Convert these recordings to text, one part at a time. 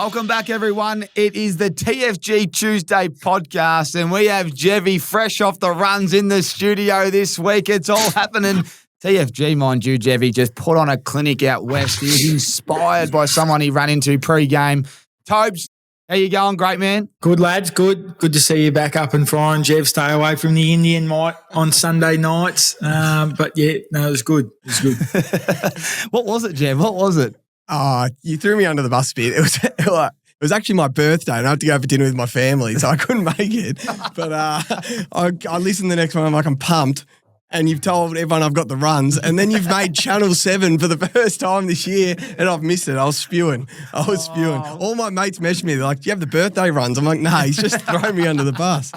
Welcome back, everyone. It is the TFG Tuesday podcast, and we have Jevy fresh off the runs in the studio this week. It's all happening. TFG, mind you, Jevy just put on a clinic out west. He was inspired by someone he ran into pre-game. Tobes, how you going, great man? Good, lads. Good to see you back up and firing, Jev. Stay away from the Indian mite on Sunday nights. But, yeah, no, it was good. It was good. What was it, Jev? What was it? Oh, you threw me under the bus a bit. It was actually my birthday and I had to go for dinner with my family, so I couldn't make it. But I listened to the next one. I'm like, I'm pumped. And you've told everyone I've got the runs. And then you've made Channel 7 for the first time this year and I've missed it. I was spewing. All my mates messaged me. They're like, do you have the birthday runs? I'm like, no, he's just thrown me under the bus.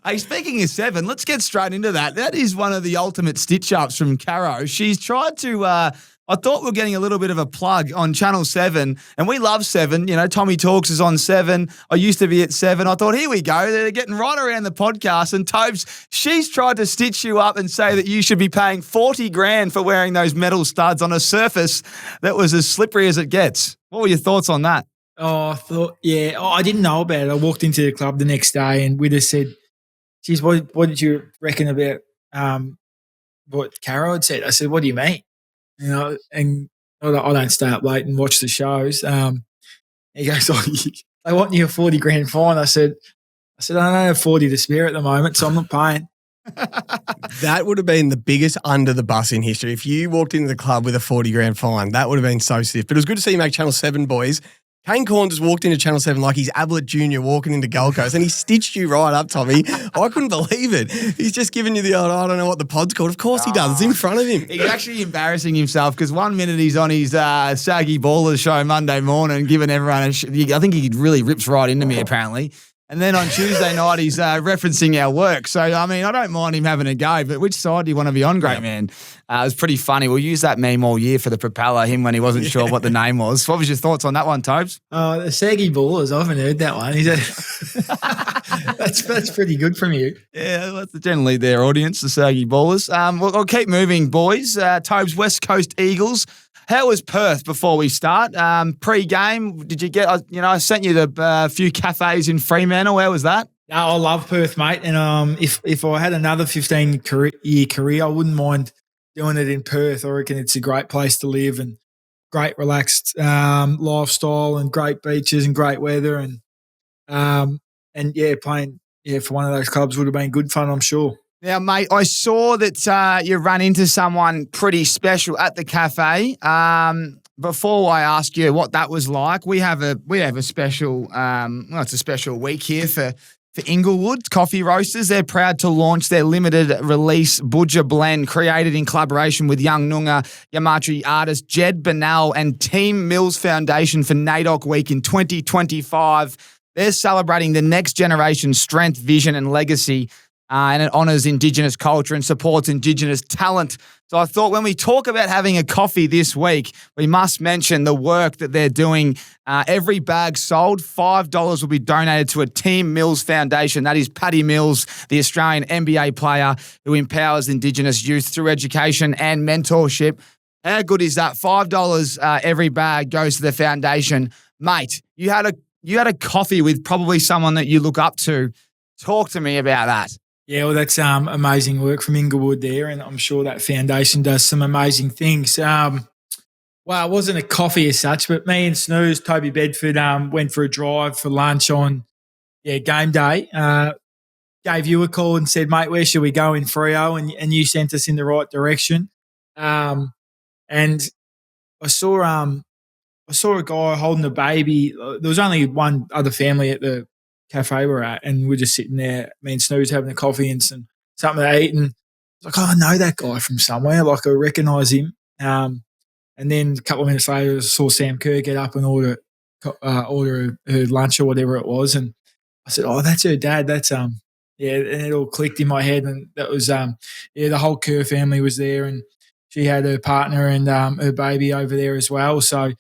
Hey, speaking of 7, let's get straight into that. That is one of the ultimate stitch-ups from Caro. She's tried to I thought we were getting a little bit of a plug on Channel 7, and we love 7. You know, Tommy Talks is on 7. I used to be at 7. I thought, here we go. They're getting right around the podcast. And Tobes, she's tried to stitch you up and say that you should be paying 40 grand for wearing those metal studs on a surface that was as slippery as it gets. What were your thoughts on that? I didn't know about it. I walked into the club the next day and we just said, geez, what did you reckon about what Caro had said? I said, what do you mean? You know, and I don't stay up late and watch the shows. He goes, they want you a 40 grand fine. I said, I don't have 40 to spare at the moment, so I'm not paying. That would have been the biggest under the bus in history. If you walked into the club with a 40 grand fine, that would have been so stiff. But it was good to see you make Channel 7, boys. Kane Corn just walked into Channel 7 like he's Ablett Jr. walking into Gold Coast, and he stitched you right up, Tommy. I couldn't believe it. He's just giving you the old, I don't know what the pod's called. Of course he does. It's in front of him. He's actually embarrassing himself because 1 minute he's on his Saggy Ballers show Monday morning, giving everyone I think he really rips right into me, apparently. And then on Tuesday night, he's referencing our work. So, I mean, I don't mind him having a go, but which side do you want to be on, great man? It was pretty funny. We'll use that meme all year for the propeller, him when he wasn't sure what the name was. What was your thoughts on that one, Tobes? The Saggy Ballers, I haven't heard that one. That's pretty good from you. Yeah, that's generally their audience, the Saggy Ballers. We'll keep moving, boys. Tobes, West Coast Eagles. How was Perth before we start? Pre-game, did you get, I sent you the few cafes in Fremantle. How was that? No, I love Perth, mate. And if I had another 15-year career, I wouldn't mind doing it in Perth. I reckon it's a great place to live and great relaxed lifestyle and great beaches and great weather. And playing for one of those clubs would have been good fun, I'm sure. Now, mate, I saw that you ran into someone pretty special at the cafe. Before I ask you what that was like, we have a special it's a special week here for Inglewood Coffee Roasters. They're proud to launch their limited release Budja blend, created in collaboration with young Noongar Yamatri artist Jed Bernal and Team Mills Foundation for NAIDOC Week in 2025. They're celebrating the next generation's strength, vision, and legacy. And it honours Indigenous culture and supports Indigenous talent. So I thought when we talk about having a coffee this week, we must mention the work that they're doing. Every bag sold, $5 will be donated to a Team Mills Foundation. That is Paddy Mills, the Australian NBA player who empowers Indigenous youth through education and mentorship. How good is that? $5 every bag goes to the foundation. Mate, you had a coffee with probably someone that you look up to. Talk to me about that. Yeah, well, that's amazing work from Inglewood there, and I'm sure that foundation does some amazing things. Well, it wasn't a coffee as such, but me and Snooze, Toby Bedford, went for a drive for lunch on game day. Gave you a call and said, mate, where should we go in Freo? And you sent us in the right direction. And I saw a guy holding a baby. There was only one other family at the cafe we're at, and we're just sitting there, me and Snooze having a coffee and something to eat, and I was like, I know that guy from somewhere, like I recognise him. And then a couple of minutes later, I saw Sam Kerr get up and order her lunch or whatever it was, and I said, oh, that's her dad. That's and it all clicked in my head, and that was the whole Kerr family was there, and she had her partner and her baby over there as well. So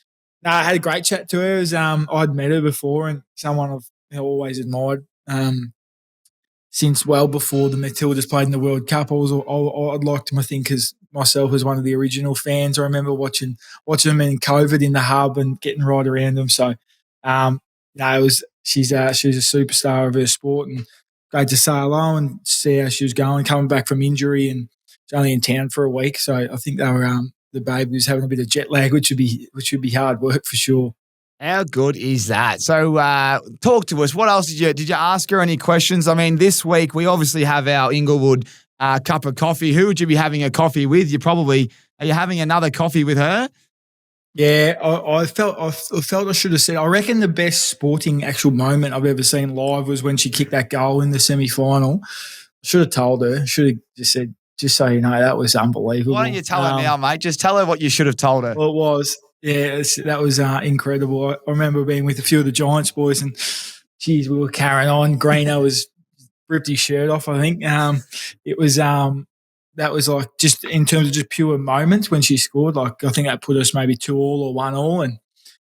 I had a great chat to her. I'd met her before, and someone I've always admired since well before the Midfielders played in the World Cup. I'd like to think as myself as one of the original fans. I remember watching them in COVID in the hub and getting right around them. So No, she's a superstar of her sport, and great to say hello and see how she was going, coming back from injury, and she's only in town for a week. So I think they were the baby was having a bit of jet lag, which would be hard work for sure. How good is that? So talk to us. What else did you ask her any questions? I mean, this week we obviously have our Inglewood cup of coffee. Who would you be having a coffee with? Are you having another coffee with her? Yeah, I felt I should have said. I reckon the best sporting actual moment I've ever seen live was when she kicked that goal in the semi-final. I should have told her. Should have just said, just so you know, that was unbelievable. Why don't you tell her now, mate? Just tell her what you should have told her. Well, it was. Yeah, that was incredible. I remember being with a few of the Giants boys, and geez, we were carrying on. Greeno was ripped his shirt off. I think it was. That was like just in terms of just pure moments when she scored. Like I think that put us maybe 2-2 or 1-1, and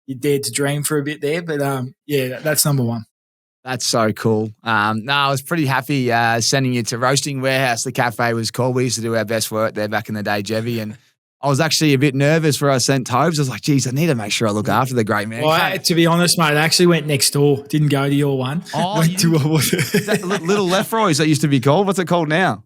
you dared to dream for a bit there. But yeah, that's number one. That's so cool. No, I was pretty happy sending you to Roasting Warehouse. The cafe was called. We used to do our best work there back in the day, Jevy, and I was actually a bit nervous where I sent Tobes. I was like, geez, I need to make sure I look after the great man. Well, to be honest, mate, I actually went next door. Didn't go to your one. Oh, is that Little Lefroy's that used to be called? What's it called now?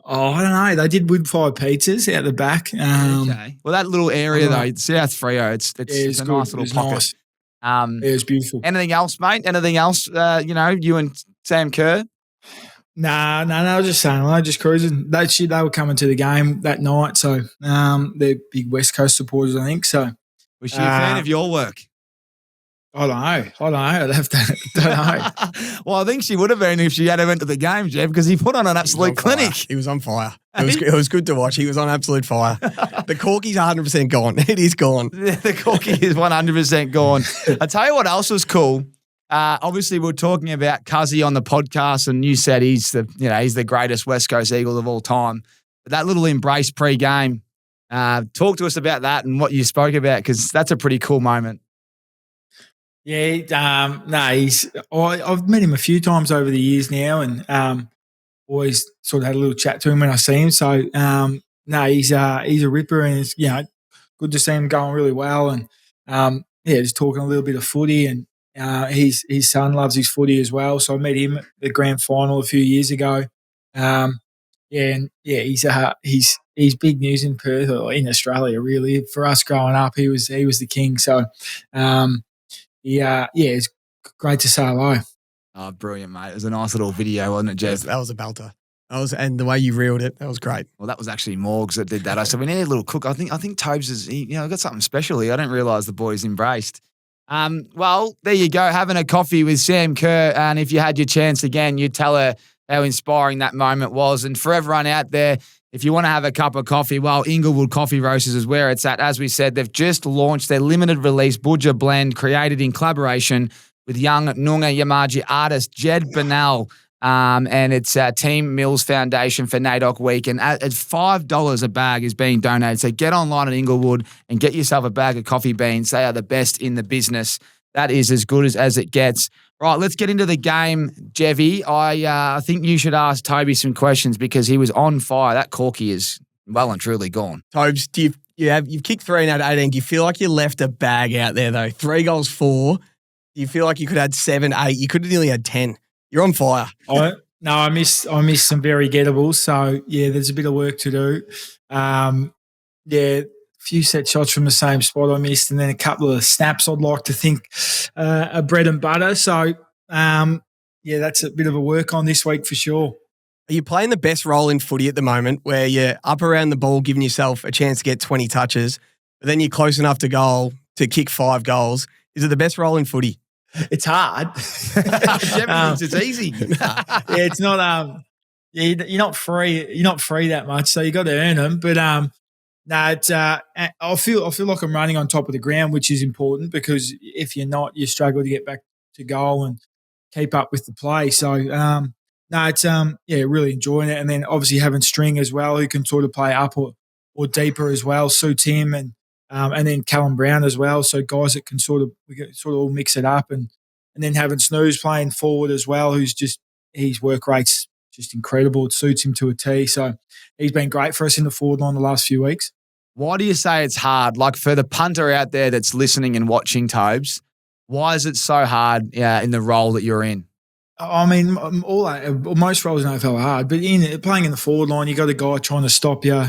Oh, I don't know. They did wood-fired pizzas out the back. Okay. Well, that little area, though, South Freo, it's a nice little pocket. Nice. It was beautiful. Anything else, mate? Anything else, you and Sam Kerr? No, I was just saying, I was just cruising. They were coming to the game that night, so they're big West Coast supporters, I think. So, was she a fan of your work? I don't know. I'd have to. Don't know. Well, I think she would have been if she had went to the game, Jeff, because he put on an absolute clinic. He was on fire. It was good to watch. He was on absolute fire. The corky's 100% gone. It is gone. The corky is 100% gone. I tell you what else was cool. Obviously, we're talking about Cuzzy on the podcast, and you said he's the greatest West Coast Eagle of all time. But that little embrace pre-game, talk to us about that and what you spoke about, because that's a pretty cool moment. Yeah, I've met him a few times over the years now, and always sort of had a little chat to him when I see him. So, he's a ripper, and it's good to see him going really well, and just talking a little bit of footy, and his son loves his footy as well. So I met him at the grand final a few years ago. He's big news in Perth or in Australia, really. For us growing up, he was the king. So. It's great to say hello. Oh, brilliant, mate. It was a nice little video, wasn't it, Jeff? That was a belter. And the way you reeled it, that was great. Well, that was actually Morgs that did that. I said, we need a little cook. I think Tobes is, got something special here. I didn't realise the boys embraced. Well, there you go, having a coffee with Sam Kerr. And if you had your chance again, you'd tell her how inspiring that moment was. And for everyone out there, if you want to have a cup of coffee, well, Inglewood Coffee Roasters is where it's at. As we said, they've just launched their limited release Budja blend, created in collaboration with young Noongar Yamaji artist Jed Bernal, and it's Team Mills Foundation for NAIDOC Week. And at $5 a bag is being donated. So get online at Inglewood and get yourself a bag of coffee beans. They are the best in the business. That is as good as it gets. Right, let's get into the game, Jevy. I think you should ask Toby some questions because he was on fire. That corky is well and truly gone. Tobes, you've kicked 3 out of 18. Do you feel like you left a bag out there, though? 3 goals, 4. Do you feel like you could have had 7, 8? You could have nearly had 10. You're on fire. I missed some very gettables. So, yeah, there's a bit of work to do. A few set shots from the same spot I missed, and then a couple of snaps I'd like to think are bread and butter. So, that's a bit of a work on this week for sure. Are you playing the best role in footy at the moment where you're up around the ball, giving yourself a chance to get 20 touches, but then you're close enough to goal to kick 5 goals? Is it the best role in footy? It's hard. It's easy. It's not. You're not free. You're not free that much, so you got to earn them. But I feel like I'm running on top of the ground, which is important because if you're not, you struggle to get back to goal and keep up with the play. So it's really enjoying it, and then obviously having String as well, who can sort of play up or deeper as well, suits him, and then Callum Brown as well. So guys that can sort of all mix it up, and then having Snooze playing forward as well, who's just his work rate's just incredible. It suits him to a T. So he's been great for us in the forward line the last few weeks. Why do you say it's hard? Like for the punter out there that's listening and watching, Tobes, Why is it so hard in the role that you're in? I mean, most roles in AFL are hard, but playing in the forward line, you got a guy trying to stop you.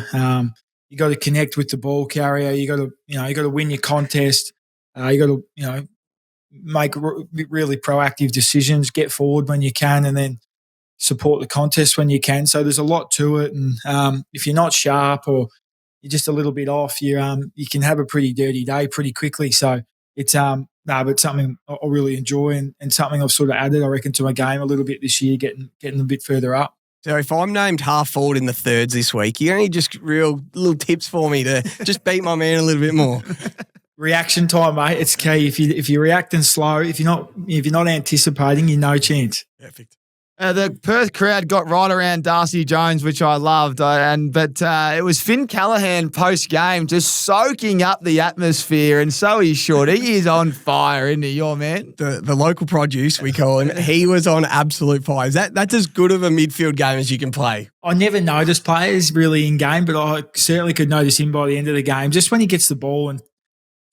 You got to connect with the ball carrier. You got to win your contest. You got to make really proactive decisions, get forward when you can, and then support the contest when you can. So there's a lot to it, and if you're not sharp or you're just a little bit off, you can have a pretty dirty day pretty quickly. So it's but something I really enjoy and something I've sort of added, I reckon, to my game a little bit this year, getting a bit further up. So if I'm named half forward in the thirds this week, you only just real little tips for me to just beat my man a little bit more. Reaction time, mate. It's key. If you're reacting slow, if you're not anticipating, you're no chance. Perfect. The Perth crowd got right around Darcy Jones, which I loved, but it was Finn Callaghan post-game just soaking up the atmosphere, and so he should. He is on fire, isn't he, your man? The local produce, we call him, he was on absolute fire. That's as good of a midfield game as you can play. I never noticed players really in game, but I certainly could notice him by the end of the game, just when he gets the ball and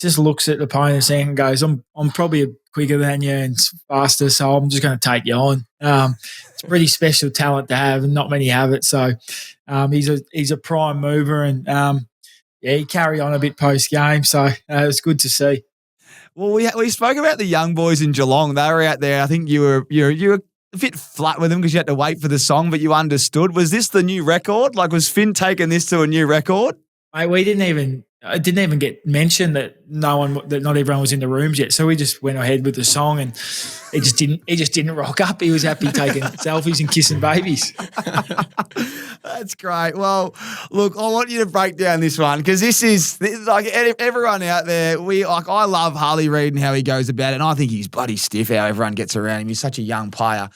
just looks at the opponent and goes, I'm probably quicker than you and faster, so I'm just going to take you on. It's a pretty special talent to have, and not many have it. So he's a prime mover, and he carried on a bit post game. So it was good to see. Well, we spoke about the young boys in Geelong. They were out there. I think you were a bit flat with them because you had to wait for the song, but you understood. Was this the new record? Like, was Finn taking this to a new record? Mate, it didn't even get mentioned that not everyone was in the rooms yet. So we just went ahead with the song, and he just didn't rock up. He was happy taking selfies and kissing babies. That's great. Well, look, I want you to break down this one, because this is like everyone out there. I love Harley Reid and how he goes about it, and I think he's bloody stiff how everyone gets around him. He's such a young player,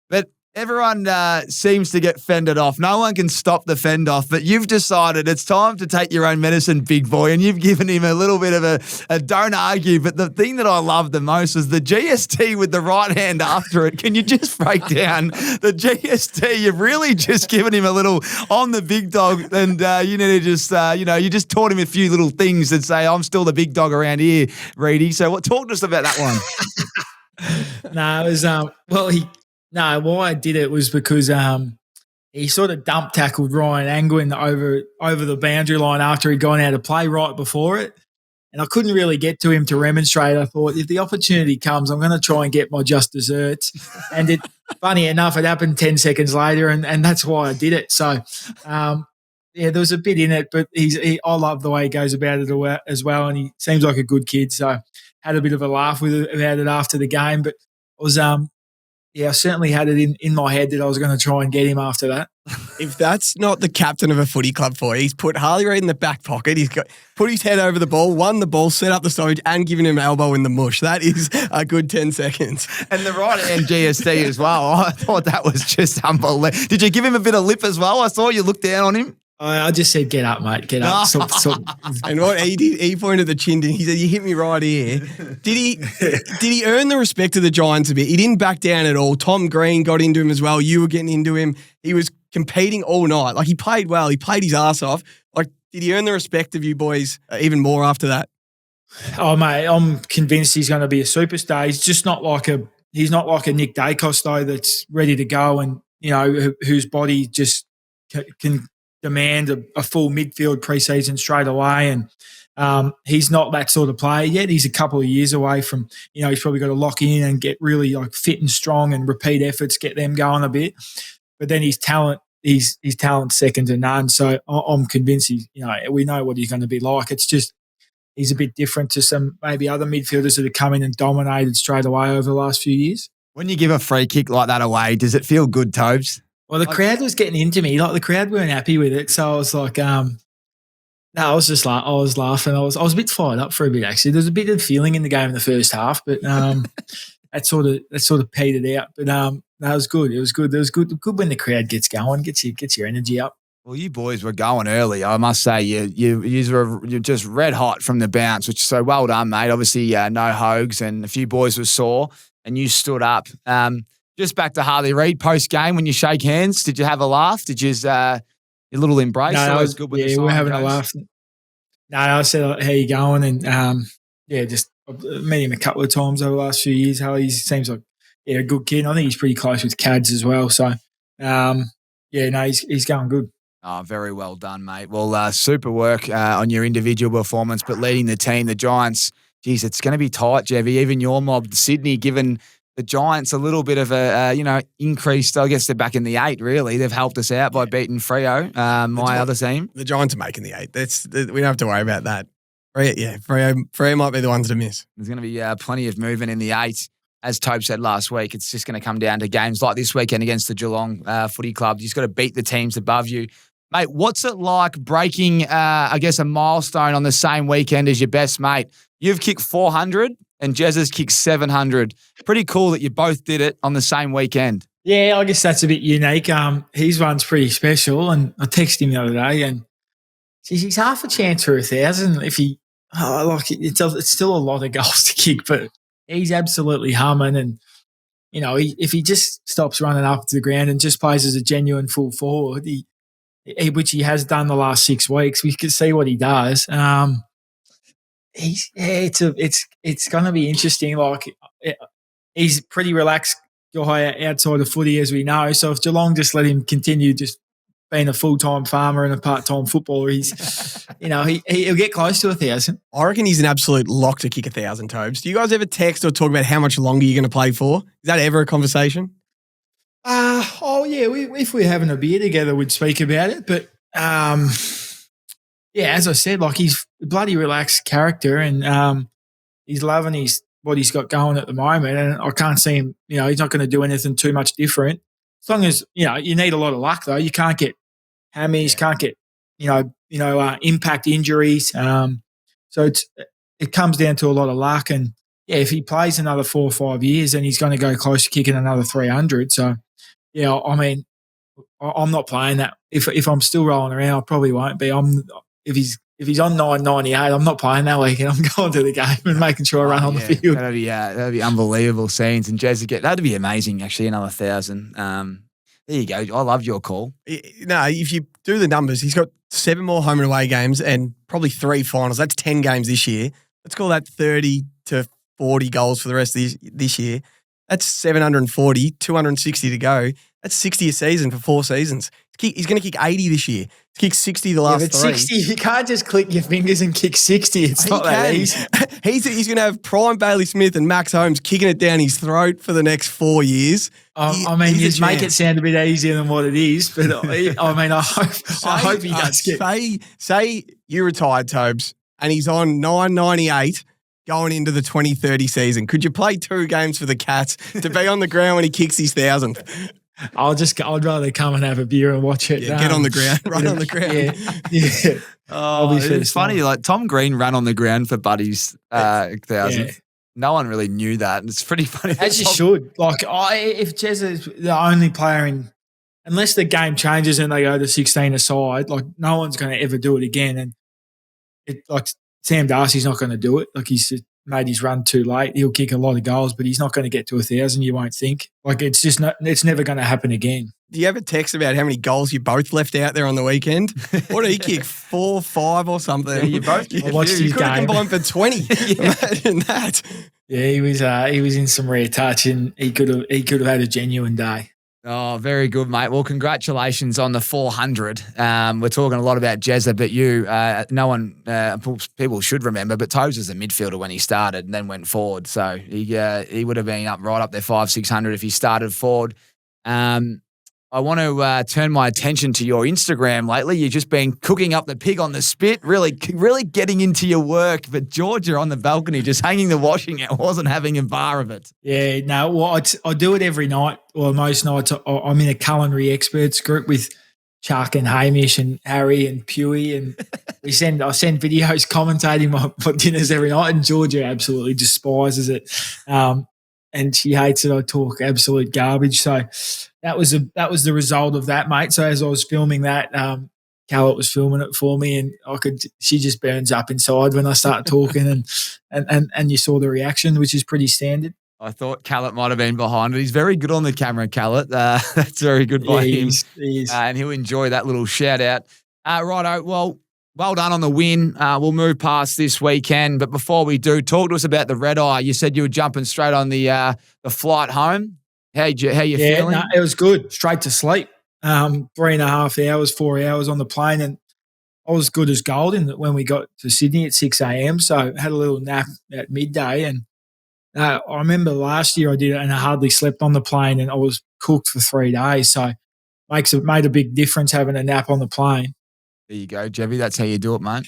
but everyone seems to get fended off. No one can stop the fend off, but you've decided it's time to take your own medicine, big boy, and you've given him a little bit of a don't argue. But the thing that I love the most is the GST with the right hand after it. Can you just break down the GST? You've really just given him a little, I'm the big dog, and you need to just, you just taught him a few little things that say, I'm still the big dog around here, Reedy. So talk to us about that one. No, it was, why I did it was because he sort of dump tackled Ryan Angwin over the boundary line after he'd gone out of play right before it. And I couldn't really get to him to remonstrate. I thought, if the opportunity comes, I'm going to try and get my just desserts. And funny enough, it happened 10 seconds later, and that's why I did it. So, there was a bit in it, but I love the way he goes about it as well, and he seems like a good kid. So had a bit of a laugh about it after the game, but it was I certainly had it in my head that I was going to try and get him after that. If that's not the captain of a footy club for you, he's put Harley Reid in the back pocket. He's put his head over the ball, won the ball, set up the stoppage, and given him an elbow in the mush. That is a good 10 seconds. And the right hand GST as well. I thought that was just unbelievable. Did you give him a bit of lip as well? I saw you look down on him. I just said, get up, mate, get up. And what he did, he pointed the chin to him. He said, you hit me right here. Did he earn the respect of the Giants a bit? He didn't back down at all. Tom Green got into him as well. You were getting into him. He was competing all night. Like, he played well. He played his ass off. Like, did he earn the respect of you boys even more after that? Oh, mate, I'm convinced he's going to be a superstar. He's just not like a Nick Dacos, though, that's ready to go and, whose body just can demand a full midfield preseason straight away, and he's not that sort of player yet. He's a couple of years away from, he's probably got to lock in and get really like fit and strong and repeat efforts, get them going a bit. But then his talent, his talent second to none. So I'm convinced we know what he's going to be like. It's just he's a bit different to some maybe other midfielders that have come in and dominated straight away over the last few years. When you give a free kick like that away, does it feel good, Tobes? Well, the crowd was getting into me. Like, the crowd weren't happy with it. So I was like, I was laughing. I was a bit fired up for a bit, actually. There was a bit of feeling in the game in the first half, but that sort of petered out. But it was good. It was good. It was good when the crowd gets going, gets your energy up. Well, you boys were going early. I must say, you're just red hot from the bounce, which is so well done, mate. Obviously, no hogs, and a few boys were sore, and you stood up. Just back to Harley Reid post-game, when you shake hands, did you have a laugh? Did you your little embrace? No, we're having a laugh. No, I said, how you going? And, just I've met him a couple of times over the last few years. He seems like a good kid. I think he's pretty close with Cads as well. So, he's going good. Oh, very well done, mate. Well, super work on your individual performance, but leading the team, the Giants, geez, it's going to be tight, Jevy. Even your mob, Sydney, given the Giants a little bit of a, increased, I guess they're back in the 8, really. They've helped us out by beating Freo, other team. The Giants are making the 8. We don't have to worry about that. Freo might be the ones to miss. There's going to be plenty of movement in the 8. As Toby said last week, it's just going to come down to games like this weekend against the Geelong footy club. You just got to beat the teams above you. Mate, what's it like breaking, a milestone on the same weekend as your best mate? You've kicked 400 and Jezza's kicked 700. Pretty cool that you both did it on the same weekend. Yeah, I guess that's a bit unique. His one's pretty special, and I texted him the other day, and he's half a chance for 1,000 if he it's still a lot of goals to kick, but he's absolutely humming. And, if he just stops running up to the ground and just plays as a genuine full forward, which he has done the last 6 weeks, we can see what he does. It's going to be interesting. He's a pretty relaxed guy outside of footy, as we know. So if Geelong just let him continue just being a full-time farmer and a part-time footballer, he's, he'll get close to 1,000. I reckon he's an absolute lock to kick 1,000, Tobes. Do you guys ever text or talk about how much longer you're going to play for? Is that ever a conversation? If we're having a beer together, we'd speak about it. But, as I said, he's a bloody relaxed character, and he's loving what he's got going at the moment. And I can't see him, he's not going to do anything too much different. As long as, you need a lot of luck, though. You can't get hammies, can't get, impact injuries. So it comes down to a lot of luck. And, if he plays another 4 or 5 years, then he's going to go close to kicking another 300. So, I'm not playing that. If I'm still rolling around, I probably won't be. If he's on 998, I'm not playing that weekend. I'm going to the game and making sure I run on the field. That'd be unbelievable scenes. And Jezza, that'd be amazing, actually, another 1,000. There you go. I loved your call. No, if you do the numbers, he's got 7 more home and away games and probably 3 finals. That's 10 games this year. Let's call that 30 to 40 goals for the rest of this year. That's 740, 260 to go. That's 60 a season for 4 seasons. He's going to kick 80 this year. He's kicked 60 the last 3. 60, you can't just click your fingers and kick 60. It's not that easy. He's going to have prime Bailey Smith and Max Holmes kicking it down his throat for the next 4 years. You make it sound a bit easier than what it is, but I hope he does get. Say you retired, Tobes, and he's on 998 going into the 2030 season. Could you play 2 games for the Cats to be on the ground when he kicks his 1,000th? I'd rather come and have a beer and watch it. Yeah, get on the ground, run on the ground. Yeah. Oh, it's funny. Tom Green ran on the ground for Buddy's 1,000. Yeah. No one really knew that. It's pretty funny. As you should. If Jezza is the only player unless the game changes and they go to 16 aside, no one's going to ever do it again. And Sam Darcy's not going to do it. He's just made his run too late. He'll kick a lot of goals, but he's not going to get to 1,000. You won't think. It's never going to happen again. Do you have a text about how many goals you both left out there on the weekend? What did he kick? 4, 5 or something? Yeah, you both. I watched his game. Combined for 20. Imagine that. Yeah, he was in some rare touch, and he could have had a genuine day. Oh, very good, mate. Well, congratulations on the 400. We're talking a lot about Jezza, but no one, people should remember, but Toes was a midfielder when he started and then went forward. So he would have been right up there 500-600 if he started forward. I want to turn my attention to your Instagram lately. You've just been cooking up the pig on the spit, really getting into your work. But Georgia on the balcony just hanging the washing out, wasn't having a bar of it. Yeah, no, well, I do it every night, or most nights. I'm in a culinary experts group with Chuck and Hamish and Harry and Pewey, and I send videos commentating my dinners every night, and Georgia absolutely despises it. And she hates it. I talk absolute garbage. So that was the result of that, mate. So as I was filming that, Callett was filming it for me, and she just burns up inside when I start talking, and you saw the reaction, which is pretty standard. I thought Callett might have been behind it. He's very good on the camera, Callett. That's very good by him. He is. And he'll enjoy that little shout out. Righto. Well, well done on the win. We'll move past this weekend, but before we do, talk to us about the red eye. You said you were jumping straight on the flight home. How you feeling? No, it was good. Straight to sleep. 3.5 hours, 4 hours on the plane, and I was good as gold when we got to Sydney at 6 a.m. So had a little nap at midday, and I remember last year I did it and I hardly slept on the plane, and I was cooked for 3 days. So made a big difference having a nap on the plane. There you go, Jevy. That's how you do it, mate.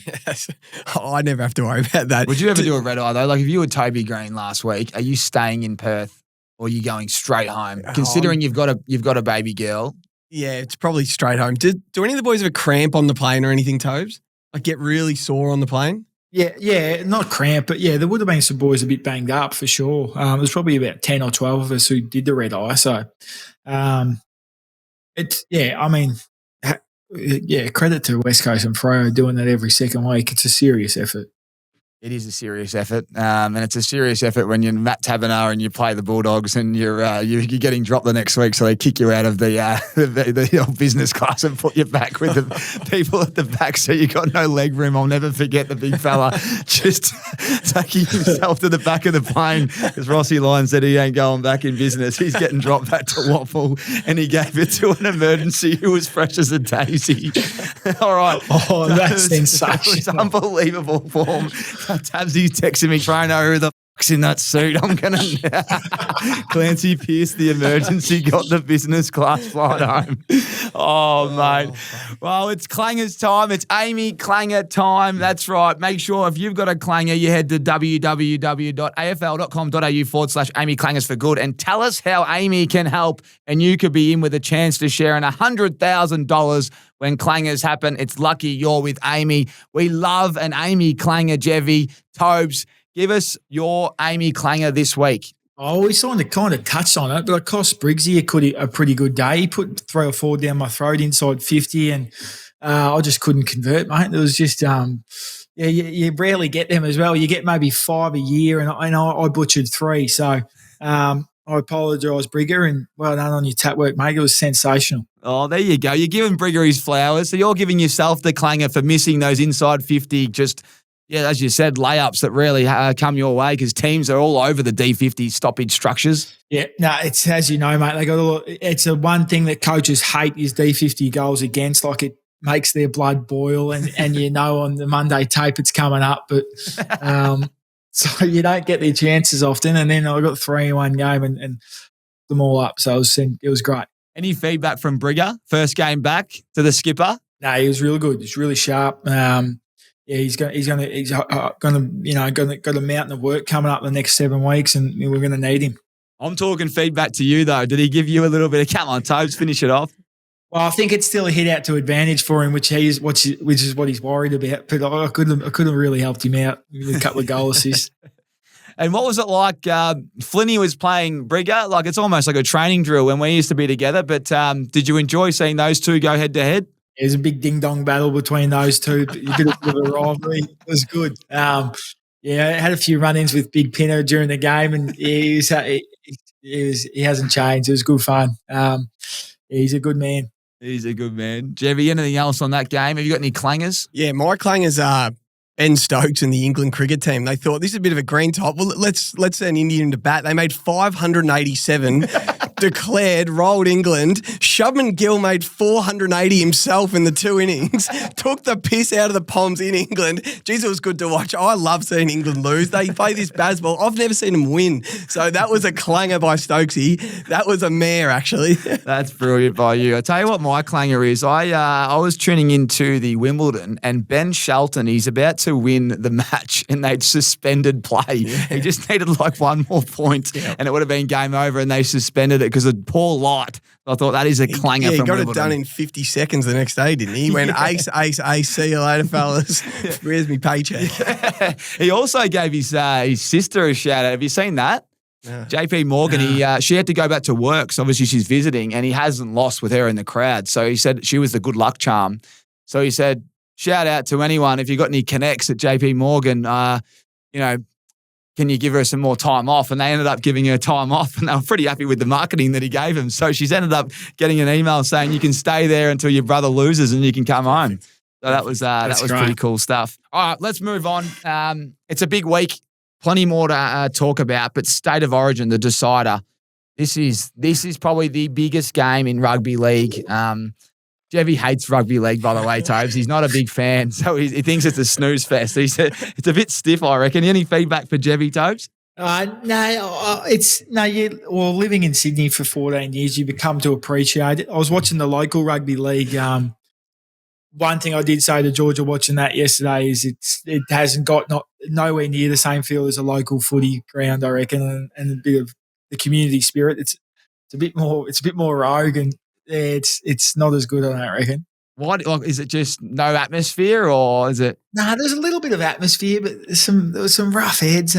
I never have to worry about that. Would you ever do a red eye though? Like if you were Toby Green last week, are you staying in Perth or are you going straight home? Considering you've got a baby girl. Yeah, it's probably straight home. Do any of the boys have a cramp on the plane or anything, Tobes? Like get really sore on the plane? Yeah, not cramp, but yeah, there would have been some boys a bit banged up for sure. There's probably about 10 or 12 of us who did the red eye. So, credit to West Coast and Freo doing that every second week. It's a serious effort. It is a serious effort, and it's a serious effort when you're Matt Taberner and you play the Bulldogs and you're getting dropped the next week, so they kick you out of the old business class and put you back with the people at the back, so you got no leg room. I'll never forget the big fella just taking himself to the back of the plane because Rossi Lyon said he ain't going back in business. He's getting dropped back to Waffle, and he gave it to an emergency who was fresh as a daisy. All right. Oh, that's sensational. It was unbelievable form. Tabsy's texting me trying to know who the fuck's in that suit. I'm going to... Clancy Pierce, the emergency, got the business class flight home. Oh, mate. Well, it's Clanger's time. It's Amy Clanger time. That's right. Make sure if you've got a Clanger, you head to www.afl.com.au/Amy Clangers for good and tell us how Amy can help, and you could be in with a chance to share in $100,000 when Clangers happen. It's lucky you're with Amy. We love an Amy Clanger, Jevy. Tobes, give us your Amy Clanger this week. Oh, we kind of touched on it, but I cost Briggsy a pretty good day. He put 3 or 4 down my throat inside 50, and I just couldn't convert, mate. It was just, you rarely get them as well. You get maybe 5 a year, and I butchered 3. So I apologise, Brigger, and well done on your tap work, mate. It was sensational. Oh, there you go. You're giving Brigger his flowers. So you're giving yourself the Clanger for missing those inside 50, just, yeah, as you said, layups that rarely come your way because teams are all over the D50 stoppage structures. Yeah, no, it's as you know, mate. It's the one thing that coaches hate is D50 goals against. Like it makes their blood boil, and you know on the Monday tape it's coming up, but so you don't get the chances often. And then I got 3 in one game and them all up, so it was great. Any feedback from Brigger? First game back to the skipper? No, he was really good. He's really sharp. Yeah, he's got a mountain of work coming up the next 7 weeks, and we're going to need him. I'm talking feedback to you though. Did he give you a little bit of come on, Tobes, finish it off? Well, I think it's still a hit out to advantage for him, which is what he's worried about. But I could have really helped him out with a couple of goal assists. And what was it like? Flinny was playing Brigger. Like it's almost like a training drill when we used to be together. But did you enjoy seeing those two go head to head? It was a big ding-dong battle between those two. You did a bit of a rivalry. It was good. I had a few run-ins with Big Pinner during the game, and he hasn't changed. It was good fun. He's a good man. He's a good man. Jevy, anything else on that game? Have you got any clangers? Yeah, my clangers are Ben Stokes and the England cricket team. They thought this is a bit of a green top. Well, let's send India into bat. They made 587, declared, rolled England. Shubman Gill made 480 himself in the 2 innings, took the piss out of the Poms in England. Jeez, it was good to watch. I love seeing England lose. They play this baseball. I've never seen them win. So that was a clanger by Stokesy. That was a mare, actually. That's brilliant by you. I tell you what my clanger is. I was tuning into the Wimbledon, and Ben Shelton, he's about to win the match, and they'd suspended play. Yeah. He just needed like one more point, and it would have been game over, and they suspended it because of poor light. I thought that is a clanger from Wimbledon. He got it done in 50 seconds the next day, didn't he? He went ace, ace, ace, see you later, fellas. Where's me paycheck? Yeah. He also gave his sister a shout out. Have you seen that? Yeah. JP Morgan, she had to go back to work, so obviously she's visiting, and he hasn't lost with her in the crowd. So he said she was the good luck charm. So he said, shout out to anyone if you got any connects at JP Morgan, can you give her some more time off? And they ended up giving her time off, and they were pretty happy with the marketing that he gave him. So she's ended up getting an email saying you can stay there until your brother loses and you can come home. So that was pretty cool stuff. All right, let's move on. It's a big week, plenty more to talk about. But State of Origin, the decider. This is probably the biggest game in rugby league. Jevy hates rugby league, by the way, Tobes. He's not a big fan, so he thinks it's a snooze fest. It's a bit stiff, I reckon. Any feedback for Jevy, Tobes? Living in Sydney for 14 years, you become to appreciate it. I was watching the local rugby league. One thing I did say to Georgia watching that yesterday is it hasn't got nowhere near the same feel as a local footy ground, I reckon, and a bit of the community spirit. It's a bit more rogue, and it's not as good, I don't reckon. What, like, is it just no atmosphere, or is it? Nah, there's a little bit of atmosphere, but there was some rough heads.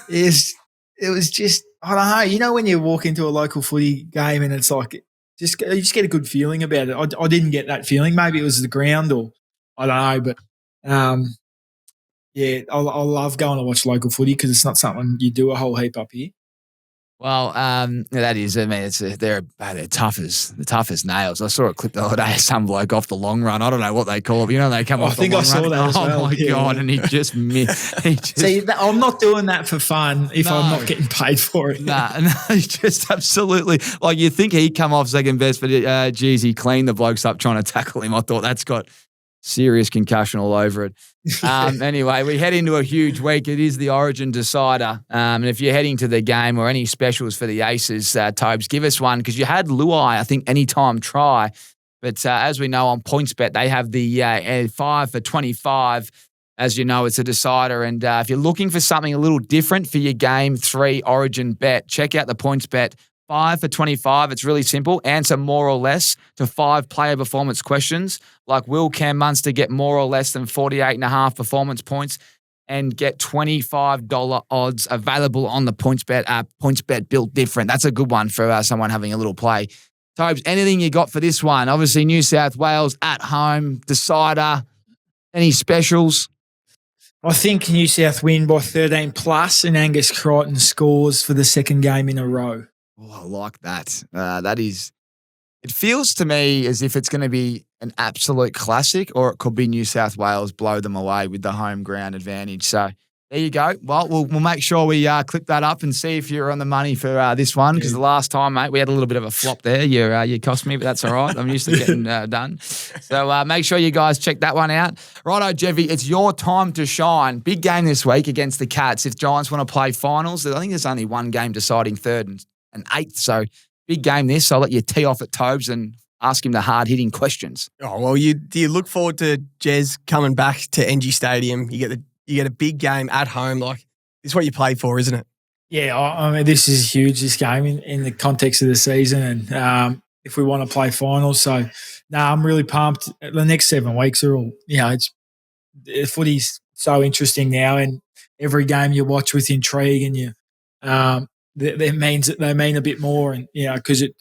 It was just, I don't know. You know when you walk into a local footy game and it's like you just get a good feeling about it. I didn't get that feeling. Maybe it was the ground, or I don't know. But I love going to watch local footy because it's not something you do a whole heap up here. Well, that is. I mean, they're tough as nails. I saw a clip the other day of some bloke off the long run. I don't know what they call it. You know, they come off the long run. I think I saw that as well. Oh my God! And he just missed. See, I'm not doing that for fun if I'm not getting paid for it. No, he's just absolutely like, you think he'd come off second best, but geez, he cleaned the blokes up trying to tackle him. I thought that's got serious concussion all over it. Anyway, we head into a huge week. It is the Origin decider. And if you're heading to the game or any specials for the Aces, Tobes, give us one, because you had Luai, I think, anytime try. But as we know on PointsBet, they have the 5 for 25. As you know, it's a decider. And if you're looking for something a little different for your Game 3 Origin bet, check out the PointsBet 5 for 25. It's really simple. Answer more or less to 5 player performance questions, like will Cam Munster get more or less than 48.5 performance points, and get $25 odds available on the PointsBet app. PointsBet built different. That's a good one for someone having a little play. Tobes, anything you got for this one? Obviously, New South Wales at home, decider. Any specials? I think New South win by 13 plus, and Angus Crichton scores for the second game in a row. Oh, I like that. It feels to me as if it's going to be an absolute classic, or it could be New South Wales blow them away with the home ground advantage. So there you go. Well, we'll make sure we clip that up and see if you're on the money for this one, because the last time, mate, we had a little bit of a flop there. You cost me, but that's all right. I'm used to getting done. So make sure you guys check that one out. Righto, Jevy, it's your time to shine. Big game this week against the Cats. If Giants want to play finals, I think there's only one game deciding third and eighth. So big game this. I'll let you tee off at Tobes and ask him the hard-hitting questions. Oh, well, do you look forward to Jez coming back to Engie Stadium? You get a big game at home. Like, this is what you play for, isn't it? Yeah, I mean, this is huge, this game in the context of the season, and if we want to play finals. So, I'm really pumped. The next 7 weeks are all, footy's so interesting now, and every game you watch with intrigue, and that means that they mean a bit more, and because it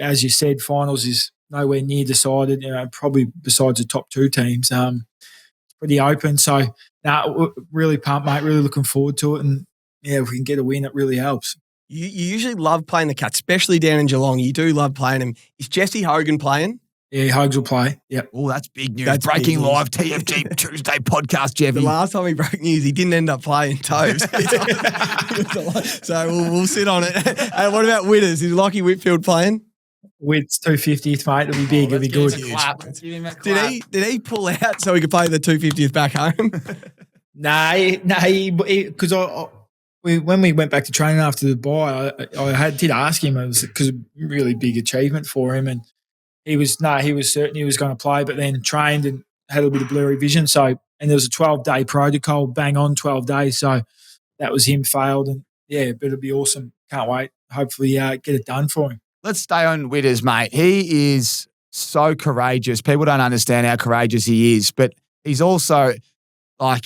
as you said, finals is nowhere near decided. Probably besides the top 2 teams, it's pretty open. So, really pumped, mate. Really looking forward to it, and if we can get a win, it really helps. You usually love playing the Cats, especially down in Geelong. You do love playing them. Is Jesse Hogan playing? Yeah, Hogs will play. Yep. Oh, that's big news. That's breaking live TFG Tuesday podcast, Jevy. The last time he broke news, he didn't end up playing Toes. So we'll sit on it. And what about Witters? Is Lockie Whitfield playing? Witt's 250th, mate. It'll be big. It'll be good. Did he pull out so he could play the 250th back home? Because when we went back to training after the bye, I did ask him. It was because a really big achievement for him, and he was certain he was going to play, but then trained and had a bit of blurry vision. So, and there was a 12-day protocol, bang on 12 days. So that was him failed, and but it'll be awesome. Can't wait. Hopefully, get it done for him. Let's stay on Witters, mate. He is so courageous. People don't understand how courageous he is, but he's also like,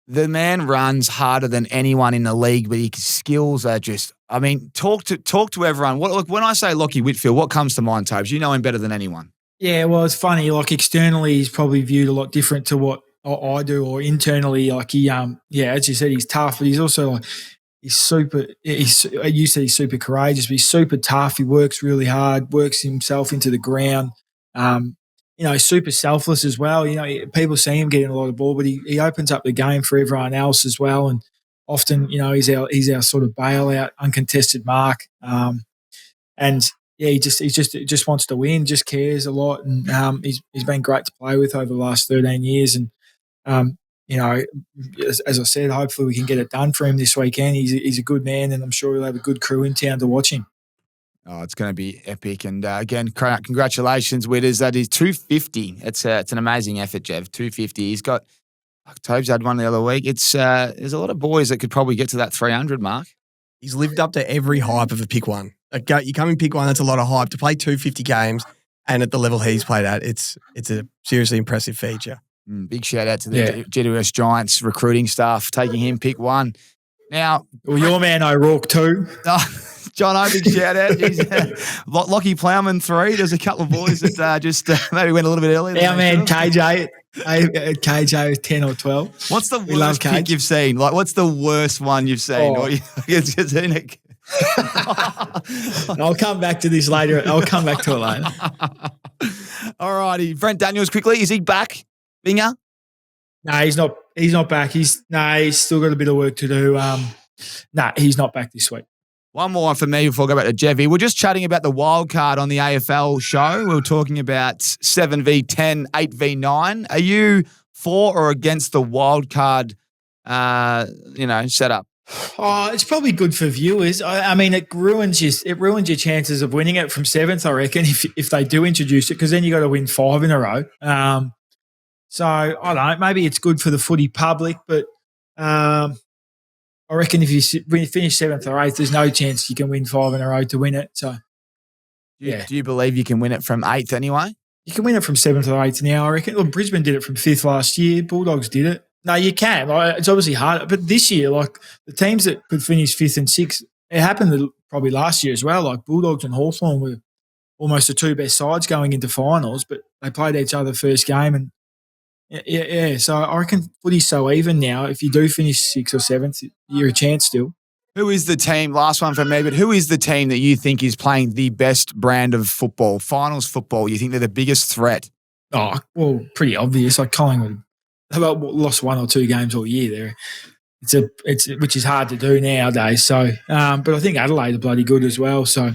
the man runs harder than anyone in the league, but his skills are just, I mean, talk to everyone. Look, when I say Lockie Whitfield, what comes to mind, Tobes? You know him better than anyone. Yeah, well, it's funny. Like, externally, he's probably viewed a lot different to what I do, or internally, like he, as you said, he's tough, but he's also like, he's super courageous, but he's super tough. He works really hard, works himself into the ground. super selfless as well. People see him getting a lot of ball, but he opens up the game for everyone else as well. And often, he's our sort of bailout, uncontested mark. And yeah, he just wants to win, just cares a lot, and he's been great to play with over the last 13 years. And as I said, hopefully we can get it done for him this weekend. He's a good man, and I'm sure he'll have a good crew in town to watch him. Oh, it's going to be epic. And again, congratulations, Witters. That is 250. It's an amazing effort, Jev. 250. He's got, Tobes had one the other week. There's a lot of boys that could probably get to that 300 mark. He's lived up to every hype of a pick one. You come in pick one, that's a lot of hype. To play 250 games and at the level he's played at, it's a seriously impressive feature. Big shout out to the GWS Giants recruiting staff taking him pick one. Now, well, your man O'Rourke too. John, big shout out. Lockie Plowman 3. There's a couple of boys that just maybe went a little bit earlier. Our man KJ. KJ is 10 or 12. What's the worst pick you've seen? Like, what's the worst one you've seen? Oh. I'll come back to this later. I'll come back to it later. All righty. Brent Daniels, quickly. Is he back, Binger? No, he's not. He's not back. He's still got a bit of work to do. He's not back this week. One more for me before I go back to Jevy. We're just chatting about the wild card on the AFL show. We were talking about 7v10, 8v9. Are you for or against the wild card, setup? Oh, it's probably good for viewers. I mean, it ruins your chances of winning it from 7th, I reckon, if they do introduce it, because then you got to win 5 in a row. So I don't know. Maybe it's good for the footy public, but I reckon if you finish 7th or 8th, there's no chance you can win 5 in a row to win it. So, yeah. Do you believe you can win it from 8th anyway? You can win it from 7th or 8th now, I reckon. Well, Brisbane did it from 5th last year. Bulldogs did it. No, you can. Like, it's obviously hard. But this year, like the teams that could finish 5th and 6th, it happened probably last year as well. Like Bulldogs and Hawthorn were almost the 2 best sides going into finals, but they played each other first game. And yeah. So I reckon footy's so even now. If you do finish 6th or 7th, you're a chance still. Who is the team, last one from me, but who is the team that you think is playing the best brand of football, finals football? You think they're the biggest threat? Oh, well, pretty obvious. Like Collingwood, they've lost 1 or 2 games all year there. It's which is hard to do nowadays. So, but I think Adelaide are bloody good as well. So,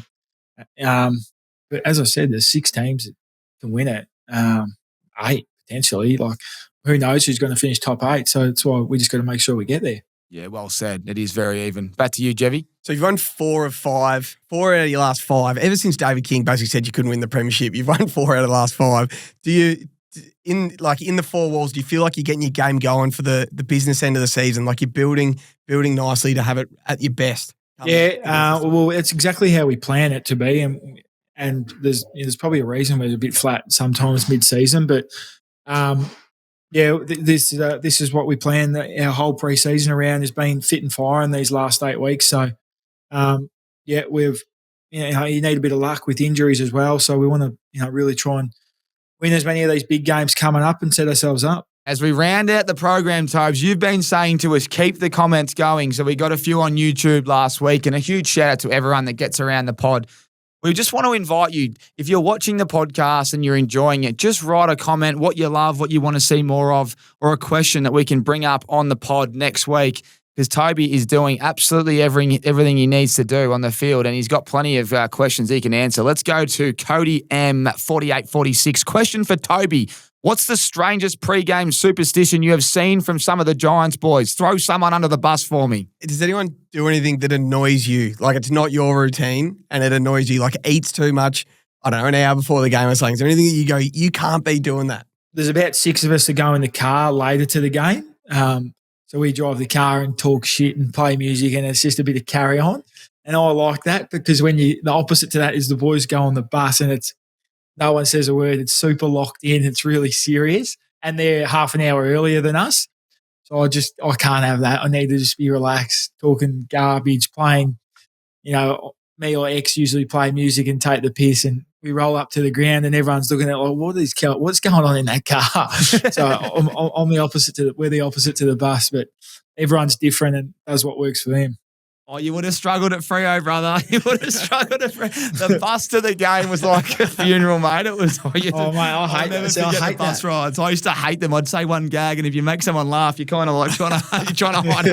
but as I said, there's 6 teams that can win it. 8 potentially. Like, who knows who's going to finish top 8? So that's why we just got to make sure we get there. Yeah, well said. It is very even. Back to you, Jevy. So you've won 4 of 5, 4 out of your last 5. Ever since David King basically said you couldn't win the premiership, you've won 4 out of the last 5. Do you, in the 4 walls, do you feel like you're getting your game going for the business end of the season? Like you're building nicely to have it at your best? Yeah, well, it's exactly how we plan it to be. And there's probably a reason we're a bit flat sometimes mid-season, but this is what we plan. Our whole pre-season around has been fit and firing these last 8 weeks. So, we've you need a bit of luck with injuries as well. So we want to really try and win as many of these big games coming up and set ourselves up. As we round out the program, Tobes, you've been saying to us, keep the comments going. So we got a few on YouTube last week, and a huge shout out to everyone that gets around the pod. We just want to invite you, if you're watching the podcast and you're enjoying it, just write a comment, what you love, what you want to see more of, or a question that we can bring up on the pod next week, because Toby is doing absolutely everything he needs to do on the field, and he's got plenty of questions he can answer. Let's go to Cody M4846. Question for Toby. What's the strangest pre-game superstition you have seen from some of the Giants boys? Throw someone under the bus for me. Does anyone do anything that annoys you? Like it's not your routine and it annoys you, like eats too much, I don't know, an hour before the game or something. Is there anything that you go, you can't be doing that? There's about 6 of us that go in the car later to the game. So we drive the car and talk shit and play music, and it's just a bit of carry on. And I like that because the opposite to that is the boys go on the bus and it's no one says a word. It's super locked in. It's really serious. And they're half an hour earlier than us. So I can't have that. I need to just be relaxed, talking garbage, playing, me or X usually play music and take the piss, and we roll up to the ground and everyone's looking at like, what's going on in that car? So I'm the opposite we're the opposite to the bus, but everyone's different and does what works for them. Oh, you would have struggled at Freo, brother. You would have struggled at Freo. The bus to the game was like a funeral, mate. It was. Mate, I hate never that. See, forget I the hate bus that. rides. I used to hate them. I'd say one gag, and if you make someone laugh, you're kind of like trying to hide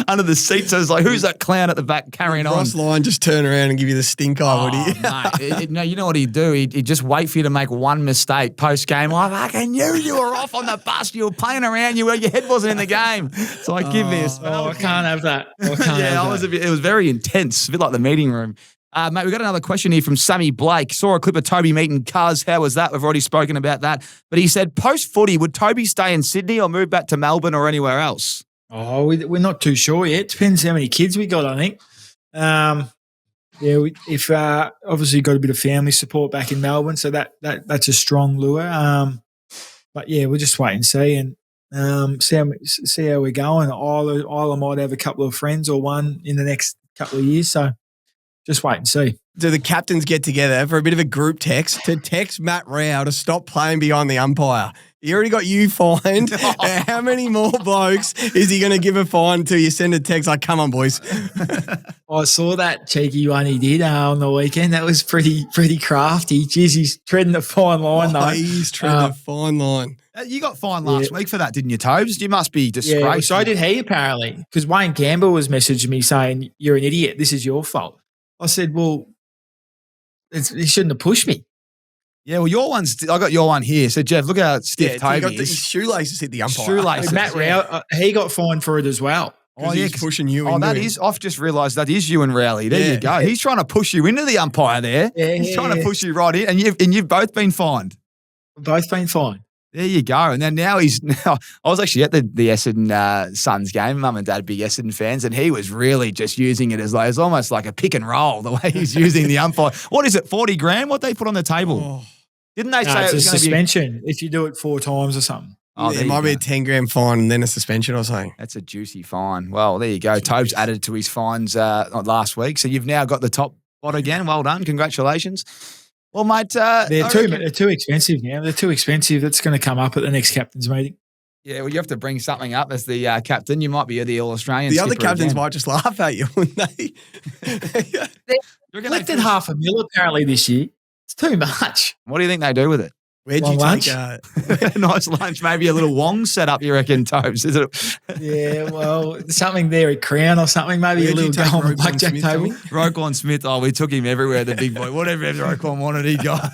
under the seat. So it's like, who's that clown at the back carrying on? Ross Lyon just turn around and give you the stink eye, would he? Mate, no, you know what he'd do? He'd just wait for you to make one mistake post game. I fucking knew you were off on the bus. You were playing around. Your head wasn't in the game. So I give this. Oh, I can't have that. It was very intense, a bit like the meeting room. Mate, we got another question here from Sammy Blake. Saw a clip of Toby meeting Cuz. How was that? We've already spoken about that. But he said, post-footy, would Toby stay in Sydney or move back to Melbourne or anywhere else? Oh, we're not too sure yet. Depends how many kids we got, I think. If obviously got a bit of family support back in Melbourne, so that's a strong lure. But yeah, we'll just wait and see and see how we're going. Isla might have a couple of friends or one in the next couple of years, so just wait and see. Do the captains get together for a bit of a group text to text Matt Rao to stop playing behind the umpire? He already got you fined. How many more blokes is he going to give a fine to? You send a text like, come on, boys. I saw that cheeky one he did on the weekend. That was pretty crafty. Jeez, he's treading the fine line, though. He's treading a fine line. You got fined last week for that, didn't you, Tobes? You must be disgraced. Yeah, so did he, apparently, because Wayne Campbell was messaging me saying, you're an idiot. This is your fault. I said, well, he shouldn't have pushed me. Yeah, well, your one's. I got your one here. So, Jeff, look how stiff Toby is. His shoelaces hit the umpire. Shoelaces. Matt Rao, he got fined for it as well. He's pushing you. I've just realised that is you and Rowley. There you go. He's trying to push you into the umpire there. Yeah, he's trying to push you right in, and you've both been fined. Both been fined. There you go. And then now I was actually at the Essendon Suns game. Mum and Dad big Essendon fans, and he was really just using it as it's almost like a pick and roll the way he's using the umpire. What is it? 40 grand? What they put on the table? Oh. Didn't they say it's it was a suspension if you do it 4 times or something? Oh, it might be a 10 grand fine and then a suspension or something. That's a juicy fine. Well, there you go. Tobes added to his fines last week, so you've now got the top spot again. Well done. Congratulations. Well, mate, they're too expensive now. They're too expensive. That's going to come up at the next captain's meeting. Yeah, well, you have to bring something up as the captain. You might be the All-Australian. The other captains might just laugh at you, wouldn't they? They've collected $500,000 apparently this year. It's too much. What do you think they do with it? Where'd you lunch? take Nice lunch, maybe a little Wong set up, you reckon, Tobes? Is it? Yeah, well, something there at Crown or something, maybe a little go on blackjack table. Roquan Smith, we took him everywhere, the big boy. Whatever Roquan wanted, he got.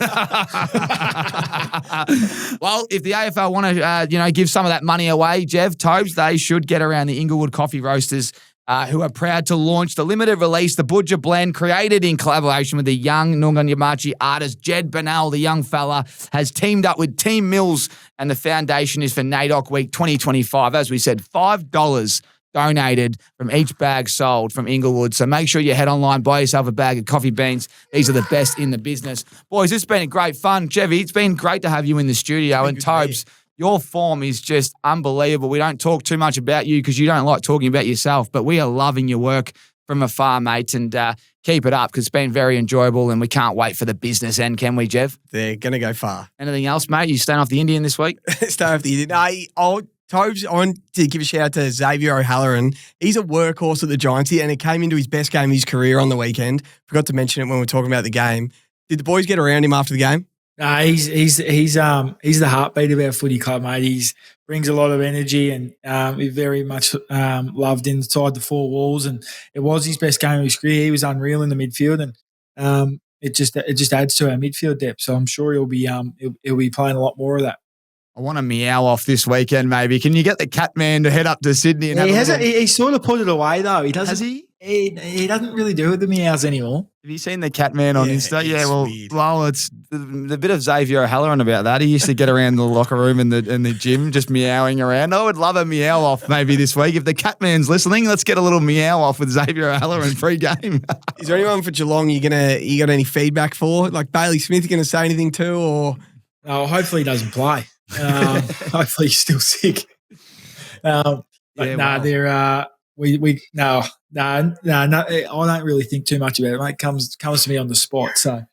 Well, if the AFL want to, give some of that money away, Jev, Tobes, they should get around the Inglewood Coffee Roasters, who are proud to launch the limited release, the Budja Blend, created in collaboration with the young Noongar artist, Jed Bernal, the young fella, has teamed up with Team Mills, and the foundation is for NAIDOC Week 2025. As we said, $5 donated from each bag sold from Inglewood. So make sure you head online, buy yourself a bag of coffee beans. These are the best in the business. Boys, it's been a great fun. Jevy, it's been great to have you in the studio. And Tobes, your form is just unbelievable. We don't talk too much about you because you don't like talking about yourself, but we are loving your work from afar, mate, and keep it up because it's been very enjoyable and we can't wait for the business end, can we, Jev? They're going to go far. Anything else, mate? You staying off the Indian this week? Stay off the Indian. Tobes, I want to give a shout out to Xavier O'Halloran. He's a workhorse at the Giants and it came into his best game of his career on the weekend. Forgot to mention it when we were talking about the game. Did the boys get around him after the game? He's the heartbeat of our footy club, mate. He brings a lot of energy and he's very much loved inside the 4 walls. And it was his best game of his career. He was unreal in the midfield, and it just adds to our midfield depth. So I'm sure he'll be playing a lot more of that. I want to meow off this weekend, maybe. Can you get the cat man to head up to Sydney? And he sort of put it away though. He doesn't. Has he? He doesn't really do the meows anymore. Have you seen the cat man on Insta? Yeah, well, it's the bit of Xavier O'Halloran about that. He used to get around the locker room in the gym just meowing around. I would love a meow off maybe this week. If the cat man's listening, let's get a little meow off with Xavier O'Halloran pre-game. Is there anyone for Geelong you got any feedback for? Like Bailey Smith, you going to say anything to? Or hopefully he doesn't play. Hopefully he's still sick. I don't really think too much about it. It comes to me on the spot. So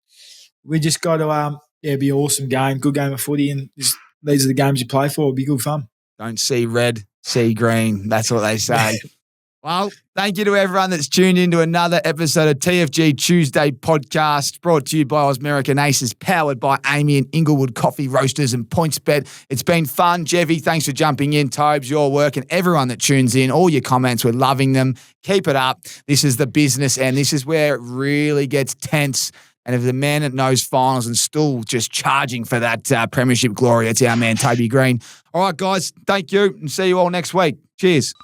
we just got to be an awesome game, good game of footy, and these are the games you play for. It'll be good fun. Don't see red, see green. That's what they say. Well, thank you to everyone that's tuned into another episode of TFG Tuesday podcast, brought to you by Osmerican Aces, powered by Amy and Inglewood Coffee Roasters and PointsBet. It's been fun. Jevy, thanks for jumping in. Tobes, your work, and everyone that tunes in, all your comments, we're loving them. Keep it up. This is the business, and this is where it really gets tense. And if the man that knows finals and still just charging for that premiership glory, it's our man, Toby Green. All right, guys, thank you, and see you all next week. Cheers.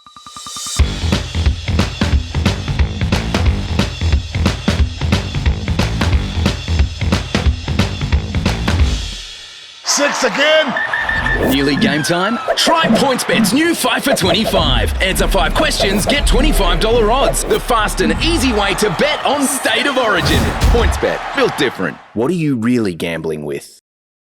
Six again. Nearly game time? Try PointsBet's new 5 for 25. Answer 5 questions, get $25 odds. The fast and easy way to bet on State of Origin. PointsBet, built different. What are you really gambling with?